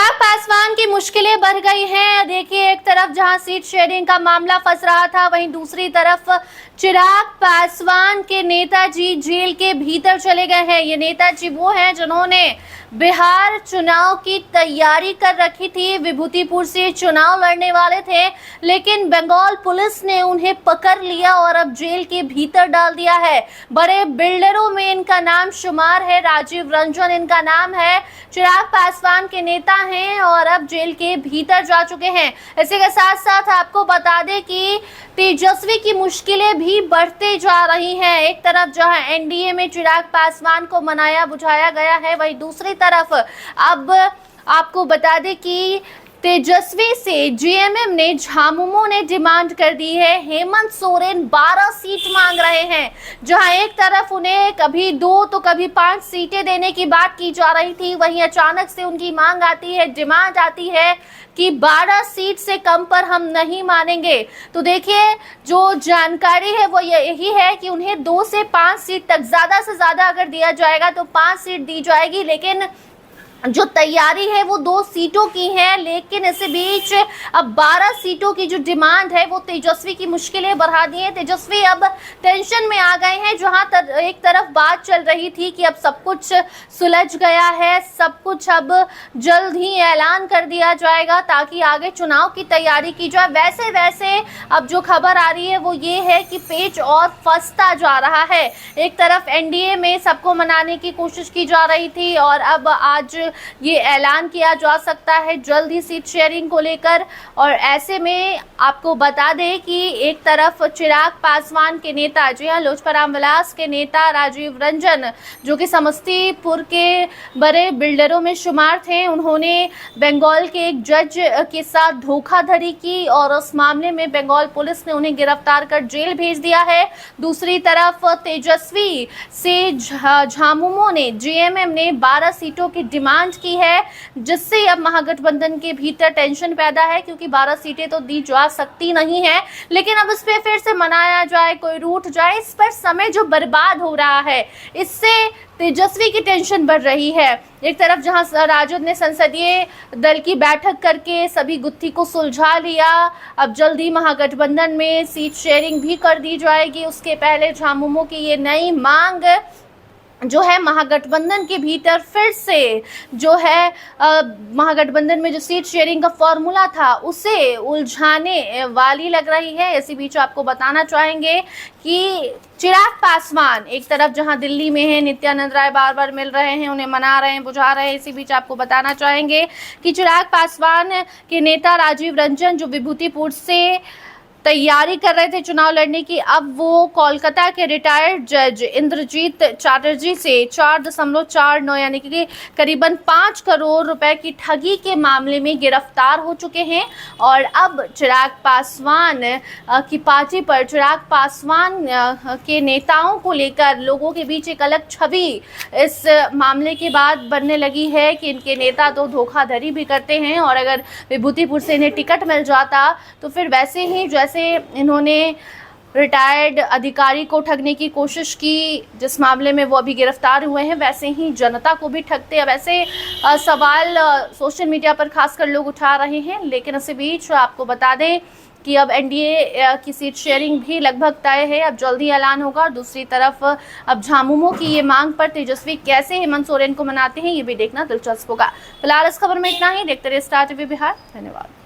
चिराग पासवान की मुश्किलें बढ़ गई हैं। देखिए, एक तरफ जहां सीट शेयरिंग का मामला फंस रहा था, वहीं दूसरी तरफ चिराग पासवान के नेताजी जेल के भीतर चले गए हैं। ये नेताजी वो हैं जिन्होंने बिहार चुनाव की तैयारी कर रखी थी, विभूतिपुर से चुनाव लड़ने वाले थे, लेकिन बंगाल पुलिस ने उन्हें पकड़ लिया और अब जेल के भीतर डाल दिया है। बड़े बिल्डरों में इनका नाम शुमार है, राजीव रंजन इनका नाम है, चिराग पासवान के नेता हैं और अब जेल के भीतर जा चुके हैं। इसी के साथ साथ आपको बता दें कि तेजस्वी की मुश्किलें भी बढ़ते जा रही हैं। एक तरफ जहां एनडीए में चिराग पासवान को मनाया बुझाया गया है, वहीं दूसरी तरफ अब आपको बता दें कि तेजस्वी से जेएमएम ने झामुमो ने डिमांड कर दी है। हेमंत सोरेन 12 सीट मांग रहे हैं। जहां एक तरफ उन्हें कभी 2 तो कभी 5 सीटें देने की बात की जा रही थी, वहीं अचानक से उनकी मांग आती है, डिमांड आती है कि 12 सीट से कम पर हम नहीं मानेंगे। तो देखिए, जो जानकारी है वो यही है कि उन्हें 2 से 5 सीट तक, ज्यादा से ज्यादा अगर दिया जाएगा तो 5 सीट दी जाएगी, लेकिन जो तैयारी है वो 2 सीटों की है। लेकिन इस बीच अब 12 सीटों की जो डिमांड है वो तेजस्वी की मुश्किलें बढ़ा दी है। तेजस्वी अब टेंशन में आ गए हैं। जहां एक तरफ बात चल रही थी कि अब सब कुछ सुलझ गया है, सब कुछ अब जल्द ही ऐलान कर दिया जाएगा ताकि आगे चुनाव की तैयारी की जाए, वैसे वैसे अब जो खबर आ रही है वो ये है कि पेच और फंसता जा रहा है। एक तरफ एनडीए में सबको मनाने की कोशिश की जा रही थी और अब आज ये ऐलान किया जा सकता है जल्द ही सीट शेयरिंग को लेकर। और ऐसे में आपको बता दें कि एक तरफ चिराग पासवान के नेता, जी हाँ, लोजपा रामविलास के नेता राजीव रंजन, जो कि समस्तीपुर के बड़े बिल्डरों में शुमार थे, उन्होंने बंगाल के एक जज के साथ धोखाधड़ी की और उस मामले में बंगाल पुलिस ने उन्हें गिरफ्तार कर जेल भेज दिया है। दूसरी तरफ तेजस्वी से झामुमो ने, जेएमएम ने 12 सीटों की डिमांड की है, जिससे अब महागठबंधन के भीतर टेंशन पैदा है, क्योंकि 12 सीटें तो दी जा सकती नहीं है, लेकिन अब इस पे फिर से मनाया जाए, कोई रूठ जाए, इस पर समय जो बर्बाद हो रहा है, इससे तेजस्वी की टेंशन बढ़ रही है। एक तरफ जहां राजद ने संसदीय दल की बैठक करके सभी गुत्थी को सुलझा लिया, अब जल्दी महागठबंधन में सीट शेयरिंग भी कर दी जाएगी। उसके पहले झामुमो की ये नई मांग जो है महागठबंधन के भीतर फिर से जो है महागठबंधन में जो सीट शेयरिंग का फॉर्मूला था उसे उलझाने वाली लग रही है। इसी बीच आपको बताना चाहेंगे कि चिराग पासवान एक तरफ जहां दिल्ली में है, नित्यानंद राय बार बार मिल रहे हैं, उन्हें मना रहे हैं, बुझा रहे हैं। इसी बीच आपको बताना चाहेंगे कि चिराग पासवान के नेता राजीव रंजन, जो विभूतिपुर से तैयारी कर रहे थे चुनाव लड़ने की, अब वो कोलकाता के रिटायर्ड जज इंद्रजीत चैटर्जी से 4.49 यानी कि करीबन 5 करोड़ रुपए की ठगी के मामले में गिरफ्तार हो चुके हैं। और अब चिराग पासवान की पार्टी पर, चिराग पासवान के नेताओं को लेकर लोगों के बीच एक अलग छवि इस मामले के बाद बनने लगी है कि इनके नेता तो धोखाधड़ी भी करते हैं, और अगर विभूतिपुर से इन्हें टिकट मिल जाता तो फिर वैसे ही जैसे इन्होंने रिटायर्ड अधिकारी को ठगने की कोशिश की, जिस मामले में वो अभी गिरफ्तार हुए हैं, वैसे ही जनता को भी ठगते हैं। वैसे सवाल सोशल मीडिया पर खासकर लोग उठा रहे हैं। लेकिन इसी बीच आपको बता दें कि अब एनडीए की सीट शेयरिंग भी लगभग तय है, अब जल्दी ऐलान होगा। और दूसरी तरफ अब झामुमो की ये मांग पर तेजस्वी कैसे हेमंत सोरेन को मनाते हैं, ये भी देखना दिलचस्प होगा। फिलहाल इस खबर में इतना ही। देखते रहिए स्टार टीवी बिहार। धन्यवाद।